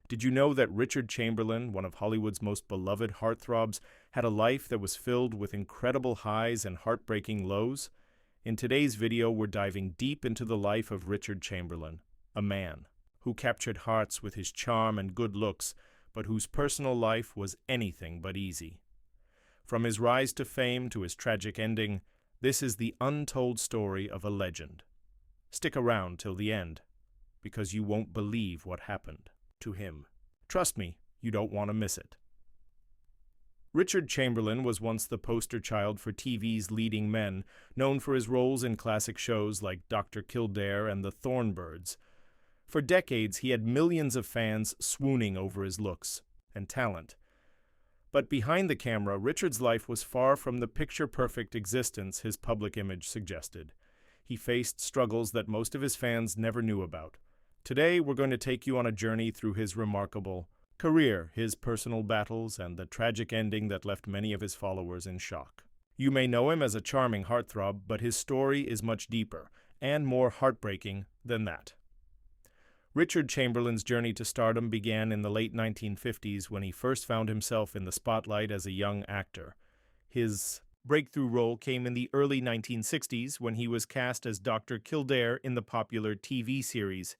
Did you know that Richard Chamberlain, one of Hollywood's most beloved heartthrobs, had a life that was filled with incredible highs and heartbreaking lows? In today's video, we're diving deep into the life of Richard Chamberlain, a man who captured hearts with his charm and good looks, but whose personal life was anything but easy. From his rise to fame to his tragic ending, this is the untold story of a legend. Stick around till the end, because you won't believe what happened to him. Trust me, you don't want to miss it. Richard Chamberlain was once the poster child for TV's leading men, known for his roles in classic shows like Dr. Kildare and the Thornbirds. For decades, he had millions of fans swooning over his looks and talent. But behind the camera, Richard's life was far from the picture-perfect existence his public image suggested. He faced struggles that most of his fans never knew about. Today, we're going to take you on a journey through his remarkable career, his personal battles, and the tragic ending that left many of his followers in shock. You may know him as a charming heartthrob, but his story is much deeper and more heartbreaking than that. Richard Chamberlain's journey to stardom began in the late 1950s when he first found himself in the spotlight as a young actor. His breakthrough role came in the early 1960s when he was cast as Dr. Kildare in the popular TV series.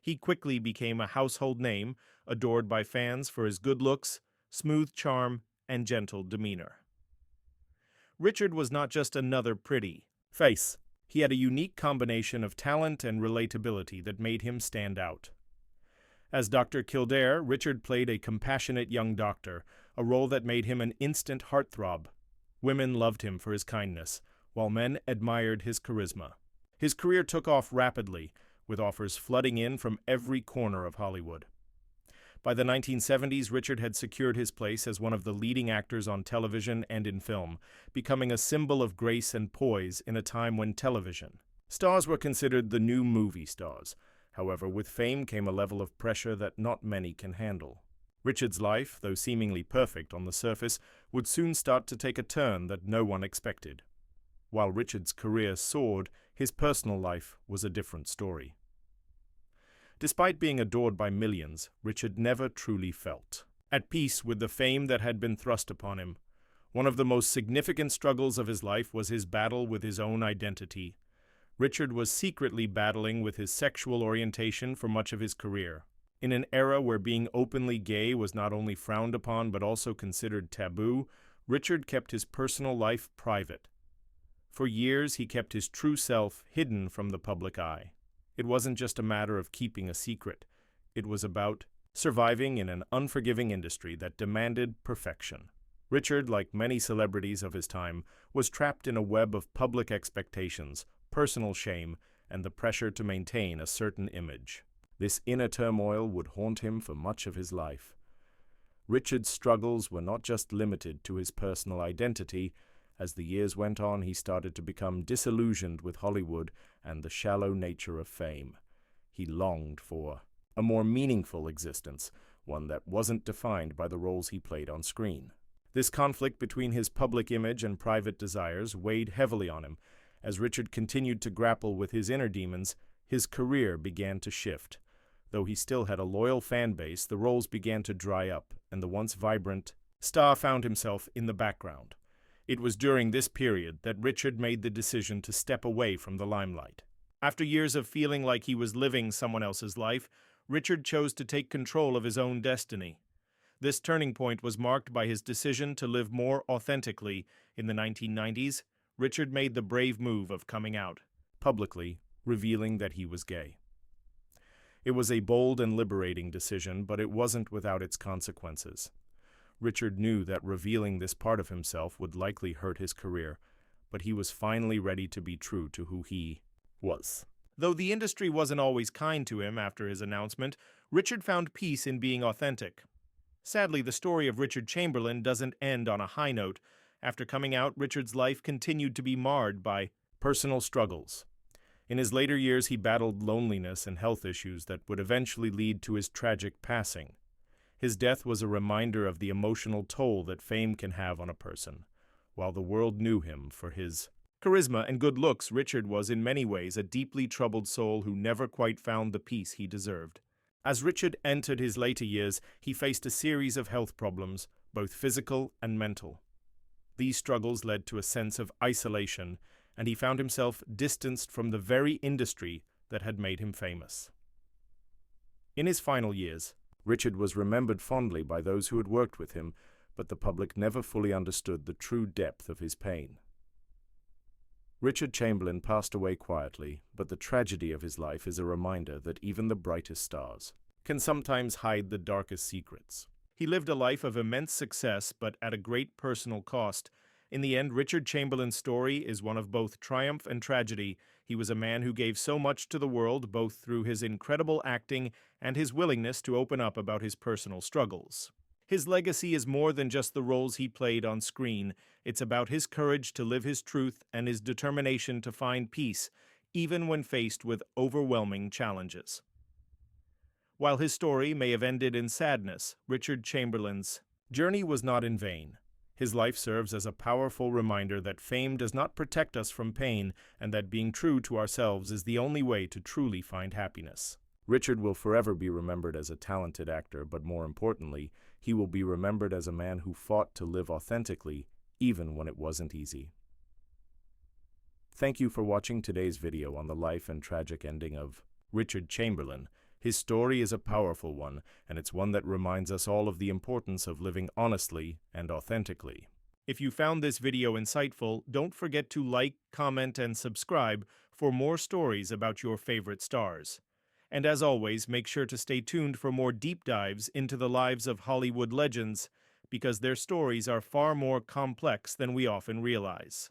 He quickly became a household name, adored by fans for his good looks, smooth charm, and gentle demeanor. Richard was not just another pretty face. He had a unique combination of talent and relatability that made him stand out. As Dr. Kildare, Richard played a compassionate young doctor, a role that made him an instant heartthrob. Women loved him for his kindness, while men admired his charisma. His career took off rapidly, with offers flooding in from every corner of Hollywood. By the 1970s, Richard had secured his place as one of the leading actors on television and in film, becoming a symbol of grace and poise in a time when television stars were considered the new movie stars. However, with fame came a level of pressure that not many can handle. Richard's life, though seemingly perfect on the surface, would soon start to take a turn that no one expected. While Richard's career soared, his personal life was a different story. Despite being adored by millions, Richard never truly felt at peace with the fame that had been thrust upon him. One of the most significant struggles of his life was his battle with his own identity. Richard was secretly battling with his sexual orientation for much of his career. In an era where being openly gay was not only frowned upon but also considered taboo, Richard kept his personal life private. For years, he kept his true self hidden from the public eye. It wasn't just a matter of keeping a secret. It was about surviving in an unforgiving industry that demanded perfection. Richard, like many celebrities of his time, was trapped in a web of public expectations, personal shame, and the pressure to maintain a certain image. This inner turmoil would haunt him for much of his life. Richard's struggles were not just limited to his personal identity. As the years went on, he started to become disillusioned with Hollywood and the shallow nature of fame. He longed for a more meaningful existence, one that wasn't defined by the roles he played on screen. This conflict between his public image and private desires weighed heavily on him. As Richard continued to grapple with his inner demons, his career began to shift. Though he still had a loyal fan base, the roles began to dry up, and the once vibrant star found himself in the background. It was during this period that Richard made the decision to step away from the limelight. After years of feeling like he was living someone else's life, Richard chose to take control of his own destiny. This turning point was marked by his decision to live more authentically. In the 1990s, Richard made the brave move of coming out, publicly revealing that he was gay. It was a bold and liberating decision, but it wasn't without its consequences. Richard knew that revealing this part of himself would likely hurt his career, but he was finally ready to be true to who he was. Though the industry wasn't always kind to him after his announcement, Richard found peace in being authentic. Sadly, the story of Richard Chamberlain doesn't end on a high note. After coming out, Richard's life continued to be marred by personal struggles. In his later years, he battled loneliness and health issues that would eventually lead to his tragic passing. His death was a reminder of the emotional toll that fame can have on a person. While the world knew him for his charisma and good looks, Richard was in many ways a deeply troubled soul who never quite found the peace he deserved. As Richard entered his later years, he faced a series of health problems, both physical and mental. These struggles led to a sense of isolation, and he found himself distanced from the very industry that had made him famous. In his final years, Richard was remembered fondly by those who had worked with him, but the public never fully understood the true depth of his pain. Richard Chamberlain passed away quietly, but the tragedy of his life is a reminder that even the brightest stars can sometimes hide the darkest secrets. He lived a life of immense success, but at a great personal cost. In the end, Richard Chamberlain's story is one of both triumph and tragedy. He was a man who gave so much to the world, both through his incredible acting and his willingness to open up about his personal struggles. His legacy is more than just the roles he played on screen. It's about his courage to live his truth and his determination to find peace, even when faced with overwhelming challenges. While his story may have ended in sadness, Richard Chamberlain's journey was not in vain. His life serves as a powerful reminder that fame does not protect us from pain, and that being true to ourselves is the only way to truly find happiness. Richard will forever be remembered as a talented actor, but more importantly, he will be remembered as a man who fought to live authentically, even when it wasn't easy. Thank you for watching today's video on the life and tragic ending of Richard Chamberlain. His story is a powerful one, and it's one that reminds us all of the importance of living honestly and authentically. If you found this video insightful, don't forget to like, comment, and subscribe for more stories about your favorite stars. And as always, make sure to stay tuned for more deep dives into the lives of Hollywood legends, because their stories are far more complex than we often realize.